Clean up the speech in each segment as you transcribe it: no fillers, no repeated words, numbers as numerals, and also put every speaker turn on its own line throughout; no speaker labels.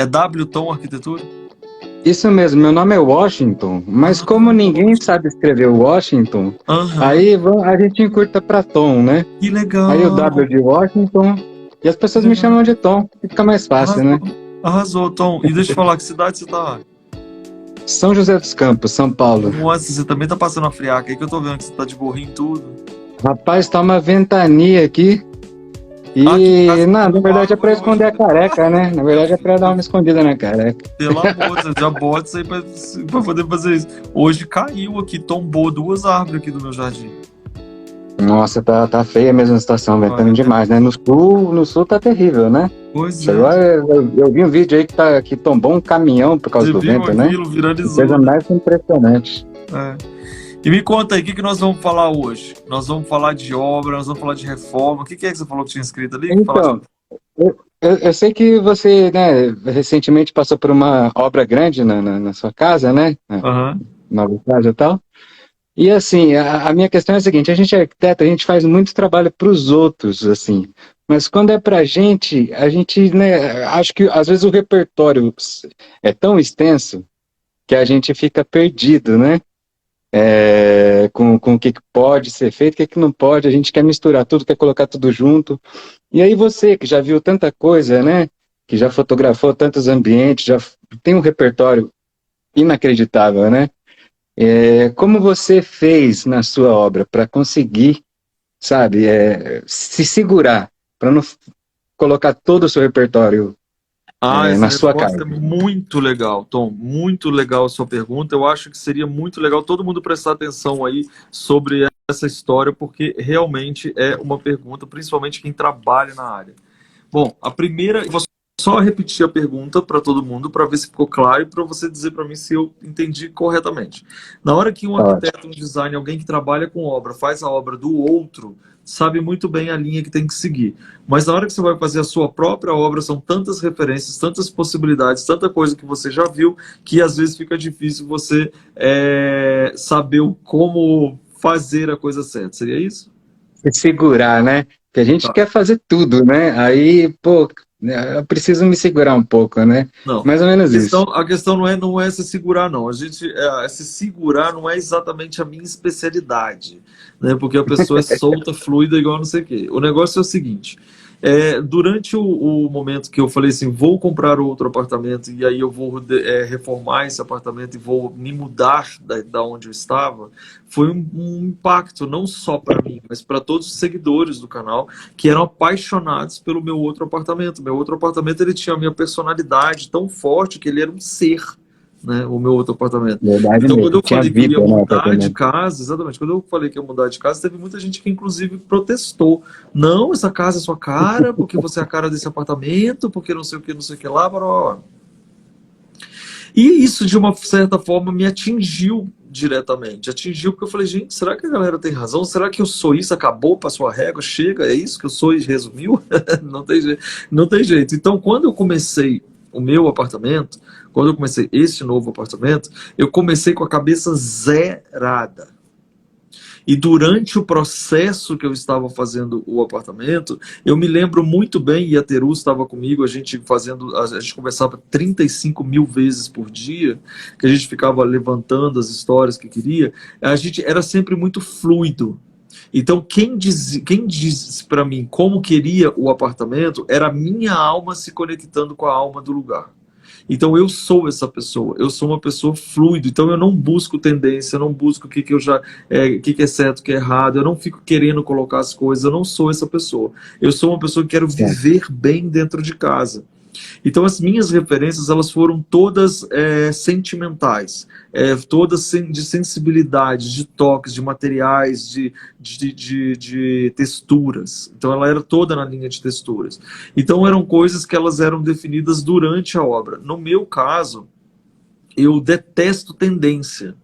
É W Tom Arquitetura?
Isso mesmo, meu nome é Washington, mas como ninguém sabe escrever Washington,
Aham.
aí a gente encurta pra Tom, né?
Que
Aí o W
legal.
de Washington, e as
Que
pessoas me
legal.
chamam de Tom, fica mais fácil,
Arrasou.
né?
Arrasou, Tom. E deixa eu falar, que cidade você tá?
São José dos Campos, São Paulo.
Nossa, você também tá passando a friaca aí, que eu tô vendo que você tá de gorrinho e tudo.
Rapaz, tá uma ventania aqui.
Aqui em
E,
casa tá
não, na
dando
verdade é
água
pra
e hoje.
esconder a careca, né? Na verdade é pra dar uma escondida na careca.
Pelo amor de Deus, já bota isso aí pra poder fazer isso. Hoje caiu aqui, tombou 2 árvores aqui do meu jardim.
Nossa, tá feia mesmo a situação, ventando
É,
demais, né? No sul tá terrível, né?
pois
Chegou,
é.
eu vi um vídeo aí que tombou um caminhão por causa
Você
do
viu
vento, né?
aquilo,
Coisa
viralizou, né?
mais impressionante.
É. E me conta aí, o que nós vamos falar hoje? Nós vamos falar de obra, nós vamos falar de reforma. O que é que você falou que tinha escrito ali? Falar de...
Então, eu sei que você, né, recentemente passou por uma obra grande na sua casa, né? Na
Aham.
nova casa e tal. E assim, a minha questão é a seguinte: a gente é arquiteto, a gente faz muito trabalho para os outros, assim. Mas quando é para a gente, né, acho que às vezes o repertório é tão extenso que a gente fica perdido, né? Com o que pode ser feito, o que não pode, a gente quer misturar tudo, quer colocar tudo junto. E aí você, que já viu tanta coisa, né? Que já fotografou tantos ambientes, já tem um repertório inacreditável, né? Como você fez na sua obra para conseguir, sabe, se segurar, para não colocar todo o seu repertório
Essa
na sua
resposta
casa?
é muito legal, Tom. Muito legal a sua pergunta. Eu acho que seria muito legal todo mundo prestar atenção aí sobre essa história, porque realmente é uma pergunta, principalmente quem trabalha na área. Bom, a primeira, eu vou só repetir a pergunta para todo mundo para ver se ficou claro e para você dizer para mim se eu entendi corretamente. Na hora que um
Ótimo.
arquiteto, um designer, alguém que trabalha com obra, faz a obra do outro, sabe muito bem a linha que tem que seguir. Mas na hora que você vai fazer a sua própria obra, são tantas referências, tantas possibilidades, tanta coisa que você já viu, que às vezes fica difícil você saber como fazer a coisa certa. Seria isso?
Se segurar, né? Que a gente
Tá.
quer fazer tudo, né? Aí, pô, eu preciso me segurar um pouco, né?
Não.
Mais ou menos isso.
A questão não é se segurar, não. A gente se segurar não é exatamente a minha especialidade, né? Porque a pessoa é solta, fluida, igual não sei o quê. O negócio é o seguinte: durante o momento que eu falei assim, vou comprar outro apartamento e aí eu vou reformar esse apartamento e vou me mudar da onde eu estava, foi um impacto não só para mim, mas para todos os seguidores do canal que eram apaixonados pelo meu outro apartamento. Meu outro apartamento ele tinha a minha personalidade tão forte que ele era um ser, né, o meu outro apartamento.
Verdade
Então, quando
mesmo.
eu
Tinha
falei que eu ia
vida no
mudar de
apartamento.
casa, exatamente, quando eu falei que ia mudar de casa, teve muita gente que inclusive protestou. Não, essa casa é sua cara, porque você é a cara desse apartamento, porque não sei o que lá, blá, blá, blá. E isso, de uma certa forma, me atingiu diretamente. Atingiu porque eu falei, gente, será que a galera tem razão? Será que eu sou isso? Acabou para sua régua? Chega? É isso que eu sou e resumiu? Não tem jeito. Não tem jeito. Então, quando eu comecei o meu apartamento, quando eu comecei esse novo apartamento, eu comecei com a cabeça zerada. E durante o processo que eu estava fazendo o apartamento, eu me lembro muito bem, e a Teru estava comigo, a gente conversava 35 mil vezes por dia, que a gente ficava levantando as histórias que queria, a gente era sempre muito fluido. Então, quem diz para mim como queria o apartamento era a minha alma se conectando com a alma do lugar. Então eu sou essa pessoa, eu sou uma pessoa fluida, então eu não busco tendência, eu não busco o que, que eu já o que é certo, o que é errado, eu não fico querendo colocar as coisas, eu não sou essa pessoa. Eu sou uma pessoa que quero viver bem dentro de casa. Então as minhas referências elas foram todas sentimentais, todas de sensibilidade, de toques, de materiais, de texturas. Então ela era toda na linha de texturas. Então eram coisas que elas eram definidas durante a obra. No meu caso, eu detesto tendência.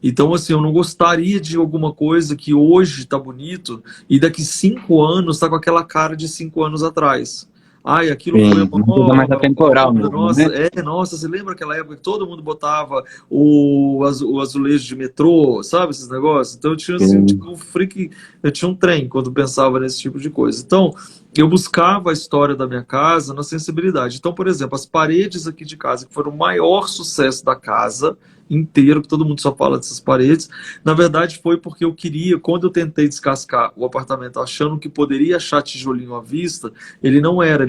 Então, assim, eu não gostaria de alguma coisa que hoje está bonito e daqui 5 anos está com aquela cara de 5 anos atrás. Ai, aquilo foi
Sim, uma coisa mais atemporal mesmo,
nossa,
né?
nossa, você lembra aquela época que todo mundo botava o azulejo de metrô, sabe, esses negócios? Então eu tinha assim,
Sim,
tipo, um freak, eu tinha um trem quando pensava nesse tipo de coisa. Então, eu buscava a história da minha casa na sensibilidade. Então, por exemplo, as paredes aqui de casa, que foram o maior sucesso da casa inteiro, que todo mundo só fala dessas paredes, na verdade foi porque eu queria, quando eu tentei descascar o apartamento achando que poderia achar tijolinho à vista, ele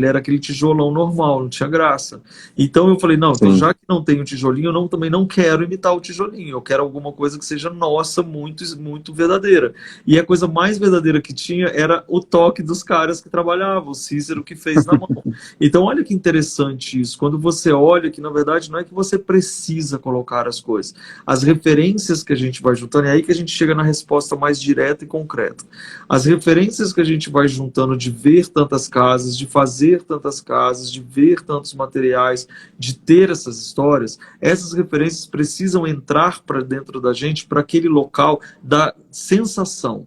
era aquele tijolão normal, não tinha graça. Então eu falei, não, então
sim.
já que não tem o tijolinho, eu não, também não quero imitar o tijolinho, eu quero alguma coisa que seja nossa, muito, muito verdadeira. E a coisa mais verdadeira que tinha era o toque dos caras que trabalhavam, o Cícero que fez na mão. Então olha que interessante isso, quando você olha que na verdade não é que você precisa colocar as coisas, as referências que a gente vai juntando, é aí que a gente chega na resposta mais direta e concreta. As referências que a gente vai juntando de ver tantas casas, de fazer tantas casas, de ver tantos materiais, de ter essas histórias, essas referências precisam entrar para dentro da gente, para aquele local da sensação.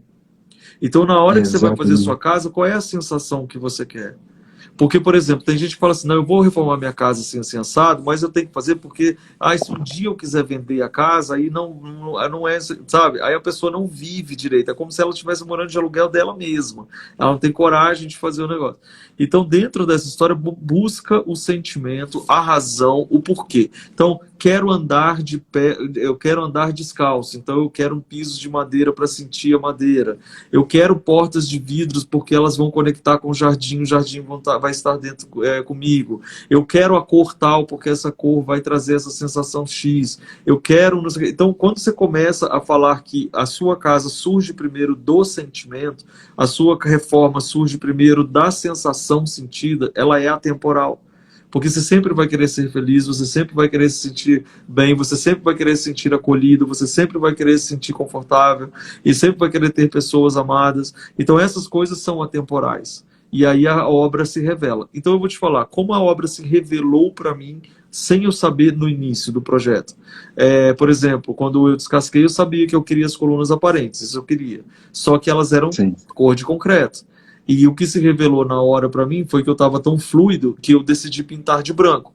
Então, na hora que você vai fazer sua
Exatamente.
casa, qual é a sensação que você quer? Porque, por exemplo, tem gente que fala assim, não, eu vou reformar minha casa assim, assim, assado, mas eu tenho que fazer porque, se um dia eu quiser vender a casa, aí não é, sabe? Aí a pessoa não vive direito. É como se ela estivesse morando de aluguel dela mesma. Ela não tem coragem de fazer o negócio. Então, dentro dessa história, busca o sentimento, a razão, o porquê. Então, quero andar de pé, eu quero andar descalço, então eu quero um piso de madeira para sentir a madeira. Eu quero portas de vidros porque elas vão conectar com o jardim vai estar dentro comigo. Eu quero a cor tal porque essa cor vai trazer essa sensação X. Eu quero. Então, quando você começa a falar que a sua casa surge primeiro do sentimento, a sua reforma surge primeiro da sensação sentida, ela é atemporal. Porque você sempre vai querer ser feliz, você sempre vai querer se sentir bem, você sempre vai querer se sentir acolhido, você sempre vai querer se sentir confortável e sempre vai querer ter pessoas amadas. Então essas coisas são atemporais. E aí a obra se revela. Então eu vou te falar como a obra se revelou para mim sem eu saber no início do projeto. Por exemplo, quando eu descasquei, eu sabia que eu queria as colunas aparentes, isso eu queria. Só que elas eram
Sim.
cor de concreto. E o que se revelou na hora para mim foi que eu estava tão fluido que eu decidi pintar de branco.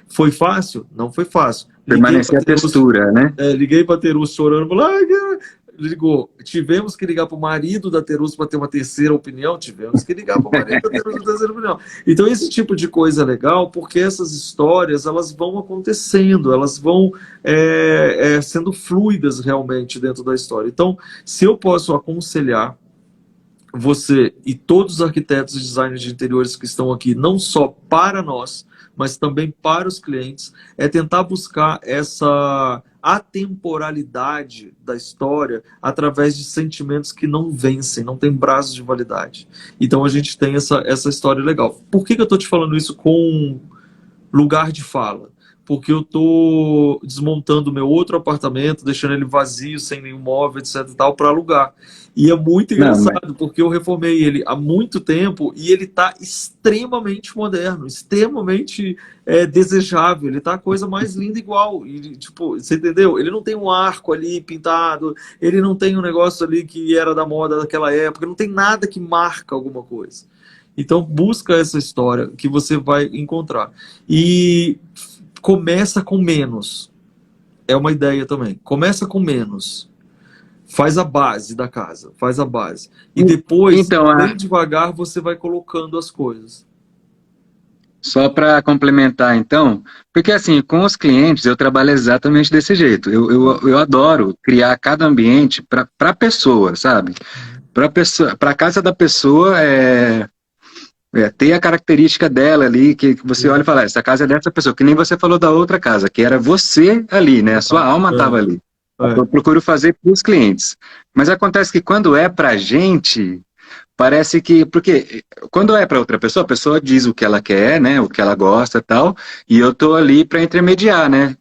Foi fácil? Não foi fácil.
Permanecer a textura, né?
Liguei para a Terus chorando, falei, ligou. Tivemos que ligar para o marido da Terus para ter uma terceira opinião. Tivemos que ligar para o marido da Terus para ter uma terceira opinião. Então esse tipo de coisa é legal porque essas histórias elas vão acontecendo, elas vão sendo fluidas realmente dentro da história. Então, se eu posso aconselhar você e todos os arquitetos e designers de interiores que estão aqui, não só para nós, mas também para os clientes, é tentar buscar essa atemporalidade da história através de sentimentos que não vencem, não tem prazo de validade. Então a gente tem essa história legal. Por que eu estou te falando isso com lugar de fala? Porque eu estou desmontando o meu outro apartamento, deixando ele vazio, sem nenhum móvel, etc e tal, para alugar. E é muito
Não, mas
engraçado, porque eu reformei ele há muito tempo e ele está extremamente moderno, extremamente desejável. Ele está a coisa mais linda igual. E, tipo, você entendeu? Ele não tem um arco ali pintado, ele não tem um negócio ali que era da moda daquela época, não tem nada que marca alguma coisa. Então, busca essa história que você vai encontrar. E começa com menos. É uma ideia também. Começa com menos. Faz a base da casa, faz a base. E depois,
então,
bem devagar, você vai colocando as coisas.
só para complementar, então, porque assim, com os clientes eu trabalho exatamente desse jeito. Eu adoro criar cada ambiente para a pessoa, sabe? Para a casa da pessoa ter a característica dela ali, que você olha e fala, essa casa é dessa pessoa, que nem você falou da outra casa, que era você ali, né? A sua alma estava ali. Eu procuro fazer para os clientes. Mas acontece que quando é para a gente, parece que... Porque quando é para outra pessoa, a pessoa diz o que ela quer, né? O que ela gosta e tal, e eu tô ali para intermediar, né?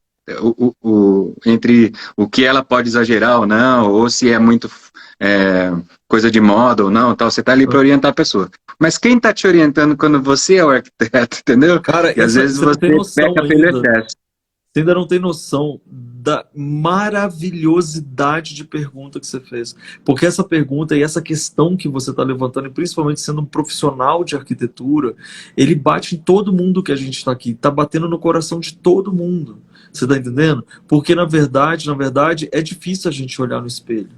Entre o que ela pode exagerar ou não, ou se é muito coisa de moda ou não, tal, você tá ali para orientar a pessoa. Mas quem tá te orientando quando você é o arquiteto, entendeu?
Cara,
E às vezes
você não
você
tem noção
peca pelo
ainda.
excesso.
Você ainda não tem noção da maravilhosidade de pergunta que você fez. Porque essa pergunta e essa questão que você está levantando, e principalmente sendo um profissional de arquitetura, ele bate em todo mundo que a gente está aqui. Está batendo no coração de todo mundo. Você está entendendo? Porque, na verdade, é difícil a gente olhar no espelho.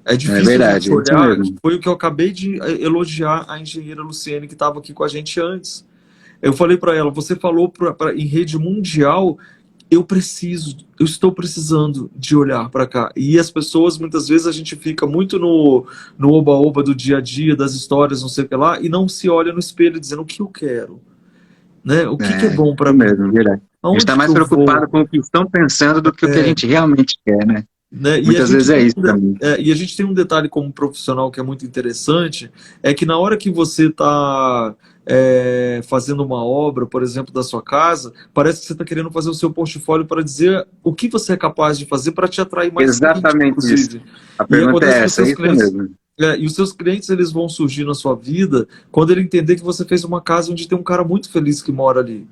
É
É
difícil a
verdade,
gente
é isso
olhar, que
mesmo.
foi o que eu acabei de elogiar a engenheira Luciene, que estava aqui com a gente antes. Eu falei para ela, você falou em rede mundial, eu estou precisando de olhar para cá. E as pessoas, muitas vezes, a gente fica muito no oba-oba do dia a dia, das histórias, não sei o que lá, e não se olha no espelho dizendo o que eu quero, né? O que é
É,
bom para
isso
mim?
mesmo, é verdade. A gente está
Aonde que
mais
eu
preocupado
vou?
com o que estão pensando do que o que a
É,
gente realmente quer, né?
né?
Muitas vezes é isso também.
E a gente tem um detalhe como profissional que é muito interessante, é que na hora que você está fazendo uma obra, por exemplo, da sua casa, parece que você está querendo fazer o seu portfólio para dizer o que você é capaz de fazer para te atrair mais cliente,
Exatamente isso.
inclusive.
A
E
pergunta
acontece
é
que os
essa, é
seus
isso
clientes,
mesmo.
e os seus clientes eles vão surgir na sua vida quando ele entender que você fez uma casa onde tem um cara muito feliz que mora ali.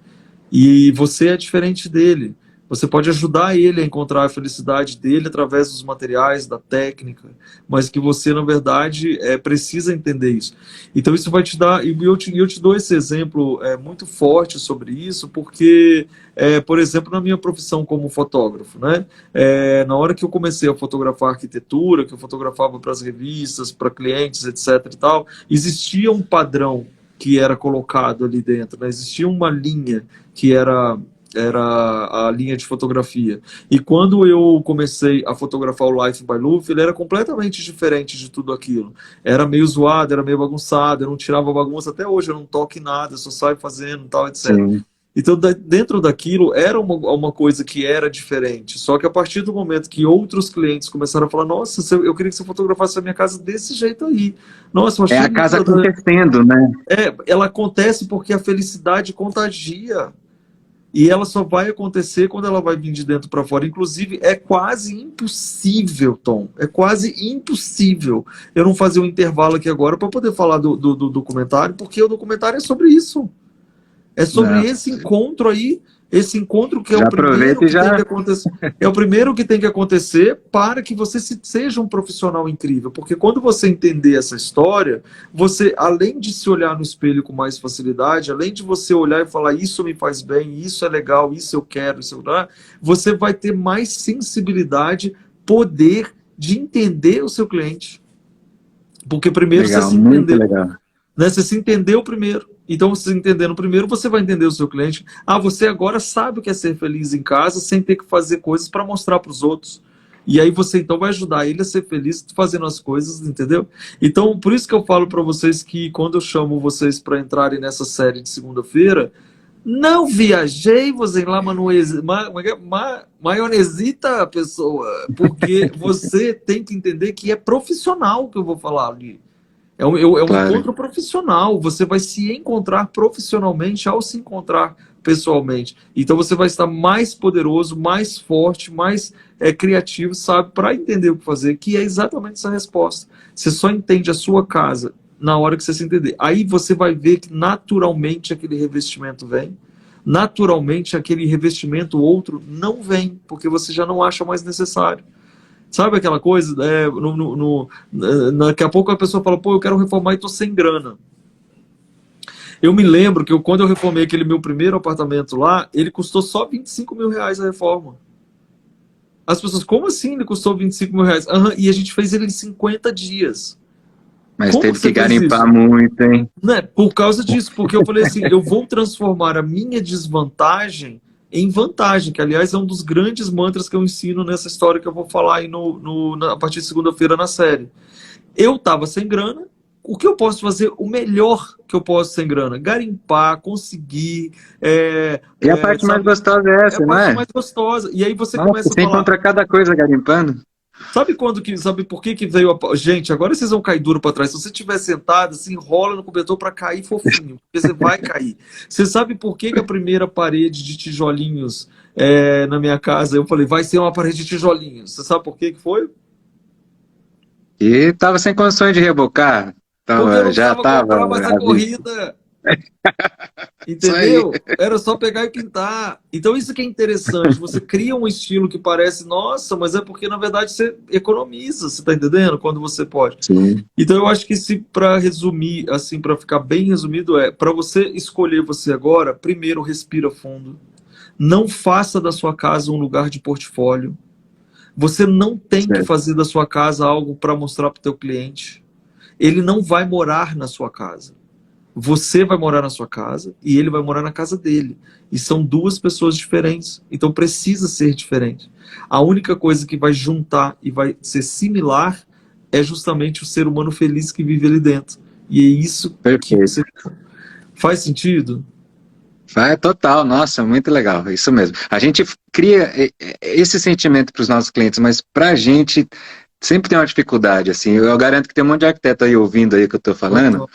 E você é diferente dele. Você pode ajudar ele a encontrar a felicidade dele através dos materiais, da técnica, mas que você, na verdade, precisa entender isso. Então, isso vai te dar. E eu te dou esse exemplo muito forte sobre isso, porque, por exemplo, na minha profissão como fotógrafo, né? Na hora que eu comecei a fotografar arquitetura, que eu fotografava para as revistas, para clientes, etc. e tal, existia um padrão que era colocado ali dentro, né? Existia uma linha que era a linha de fotografia. E quando eu comecei a fotografar o Life by Luffy, ele era completamente diferente de tudo aquilo. Era meio zoado, era meio bagunçado, eu não tirava bagunça até hoje, eu não toco em nada, só saio fazendo tal, etc.
Sim.
Então, dentro daquilo, era uma coisa que era diferente. Só que a partir do momento que outros clientes começaram a falar: Nossa, eu queria que você fotografasse a minha casa desse jeito aí. Nossa, eu
É
achei
a casa
linda.
acontecendo, né?
Ela acontece porque a felicidade contagia. E ela só vai acontecer quando ela vai vir de dentro para fora. Inclusive, é quase impossível, Tom. É quase impossível eu não fazer um intervalo aqui agora para poder falar do documentário, porque o documentário é sobre isso. É sobre
Não.
esse encontro aí, esse encontro que é o
Já
primeiro
aproveita e
que tem que
já.
acontecer. É o primeiro que tem que acontecer para que você seja um profissional incrível. Porque quando você entender essa história, você, além de se olhar no espelho com mais facilidade, além de você olhar e falar, isso me faz bem, isso é legal, isso eu quero, isso eu quero, você vai ter mais sensibilidade, poder de entender o seu cliente. Porque primeiro você
Legal,
se
muito
entendeu,
legal.
né? Você se entendeu primeiro. Então, você entendendo primeiro, você vai entender o seu cliente. Ah, você agora sabe o que é ser feliz em casa sem ter que fazer coisas para mostrar para os outros. E aí você então vai ajudar ele a ser feliz fazendo as coisas, entendeu? Então, por isso que eu falo para vocês que quando eu chamo vocês para entrarem nessa série de segunda-feira, não viajei-vos em lá maionesita, pessoa, porque você tem que entender que é profissional que eu vou falar ali. É um
Claro.
encontro profissional. Você vai se encontrar profissionalmente ao se encontrar pessoalmente. Então você vai estar mais poderoso, mais forte, mais criativo, sabe, para entender o que fazer, que é exatamente essa resposta. Você só entende a sua casa na hora que você se entender. Aí você vai ver que naturalmente aquele revestimento vem. Naturalmente aquele revestimento outro não vem, porque você já não acha mais necessário. Sabe aquela coisa? Daqui a pouco a pessoa fala, pô, eu quero reformar e tô sem grana. Eu me lembro que quando eu reformei aquele meu primeiro apartamento lá, ele custou só R$ 25.000 a reforma. As pessoas, como assim ele custou R$ 25.000? Aham, e a gente fez ele em 50 dias.
Mas
Como que
teve que
você fez
garimpar
isso?
muito, hein?
Né? Por causa disso, porque eu falei assim, eu vou transformar a minha desvantagem em vantagem, que aliás é um dos grandes mantras que eu ensino nessa história que eu vou falar aí a partir de segunda-feira na série. Eu estava sem grana, o que eu posso fazer? O melhor que eu posso sem grana? Garimpar, conseguir,
E a parte mais
sabe?
gostosa é
É a
essa, não
parte
é?
mais gostosa. E aí você
Nossa,
começa a
você
falar,
encontra cada coisa garimpando.
sabe por que que veio a... Gente, agora vocês vão cair duro para trás. Se você estiver sentado, se enrola no cobertor para cair fofinho, porque você vai cair. Você sabe por que que a primeira parede de tijolinhos na minha casa, eu falei, vai ser uma parede de tijolinhos. Você sabe por que que foi?
E tava sem condições de rebocar.
Porque eu não
Já
precisava
tava.
comprar mais a corrida.
Isso aí.
Entendeu? Era só pegar e pintar. Então isso que é interessante. Você cria um estilo que parece, nossa, mas é porque na verdade você economiza, você tá entendendo? Quando você pode.
Sim,
Então eu acho que se para resumir, assim, para ficar bem resumido, para você escolher você agora, primeiro respira fundo. Não faça da sua casa um lugar de portfólio. Você não tem que
certo.
fazer da sua casa algo para mostrar para o teu cliente. Ele não vai morar na sua casa. Você vai morar na sua casa e ele vai morar na casa dele. E são duas pessoas diferentes. Então precisa ser diferente. A única coisa que vai juntar e vai ser similar é justamente o ser humano feliz que vive ali dentro. E é isso que
Perfeito.
você... Faz sentido?
Vai, total, nossa, muito legal, é isso mesmo. A gente cria esse sentimento para os nossos clientes, mas para a gente sempre tem uma dificuldade, assim. Eu garanto que tem um monte de arquiteto aí ouvindo aí o que eu estou falando,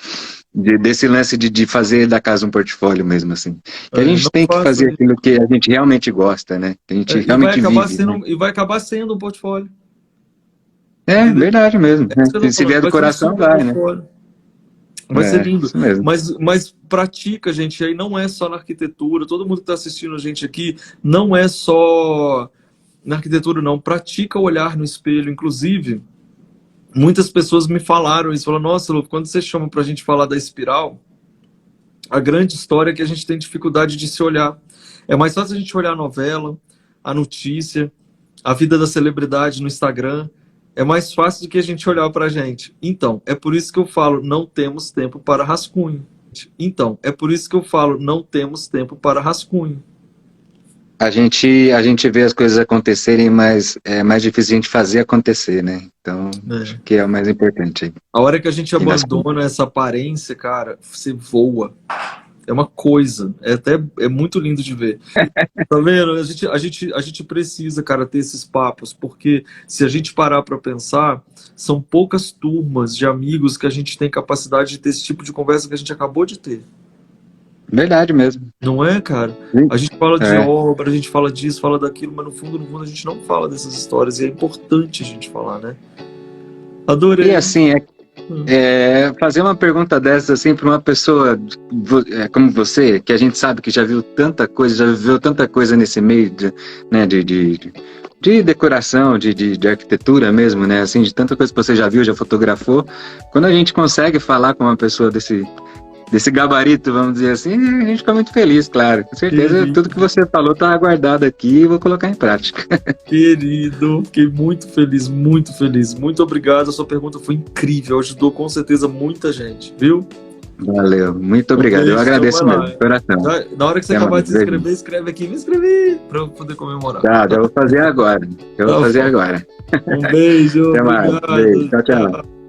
desse lance de fazer da casa um portfólio mesmo, assim. Que a gente
Não
tem que
faça
fazer
isso.
aquilo que a gente realmente gosta, né? Que a gente realmente vive, né?
E vai acabar sendo um portfólio.
É,
Entendeu?
verdade mesmo,
É
né?
isso que eu tô
Se
falando.
vier do
Vai ser um
coração,
super
vai, né?
portfólio. Vai ser
É,
lindo.
isso mesmo.
Mas pratica, gente, aí não é só na arquitetura. Todo mundo que está assistindo a gente aqui, não é só na arquitetura, não. Pratica olhar no espelho. Inclusive, muitas pessoas me falaram isso. Falaram, nossa, Lu, quando você chama pra gente falar da espiral, a grande história é que a gente tem dificuldade de se olhar. É mais fácil a gente olhar a novela, a notícia, a vida da celebridade no Instagram. É mais fácil do que a gente olhar pra gente. Então, é por isso que eu falo, não temos tempo para rascunho. Então, é por isso que eu falo, não temos tempo para rascunho.
A gente vê as coisas acontecerem, mas é mais difícil a gente fazer acontecer, né? Então, acho que é o mais importante aí.
A hora que a gente
E nas-
abandona essa aparência, cara, você voa. É uma coisa. É muito lindo de ver. Tá vendo? A gente precisa, cara, ter esses papos, porque se a gente parar para pensar, são poucas turmas de amigos que a gente tem capacidade de ter esse tipo de conversa que a gente acabou de ter.
Verdade mesmo.
Não é, cara?
Sim.
A gente fala de
É.
obra, a gente fala disso, fala daquilo, mas no fundo, a gente não fala dessas histórias. E é importante a gente falar, né? Adorei.
E assim, fazer uma pergunta dessas assim para uma pessoa como você, que a gente sabe que já viu tanta coisa, já viveu tanta coisa nesse meio né, de decoração, de arquitetura mesmo, né? Assim, de tanta coisa que você já viu, já fotografou. Quando a gente consegue falar com uma pessoa desse gabarito, vamos dizer assim, a gente fica muito feliz, claro. Com certeza, tudo que você falou está aguardado aqui e vou colocar em prática.
Querido, fiquei muito feliz, muito feliz. Muito obrigado, a sua pergunta foi incrível, ajudou com certeza muita gente, viu?
Valeu, muito obrigado. Eu agradeço mesmo, de coração.
Na hora que você
Até
acabar
mais,
de se inscrever, escreve aqui, me inscrevi, para eu poder comemorar.
Tá, já vou fazer agora. Um beijo,
Obrigado.
tchau, tchau.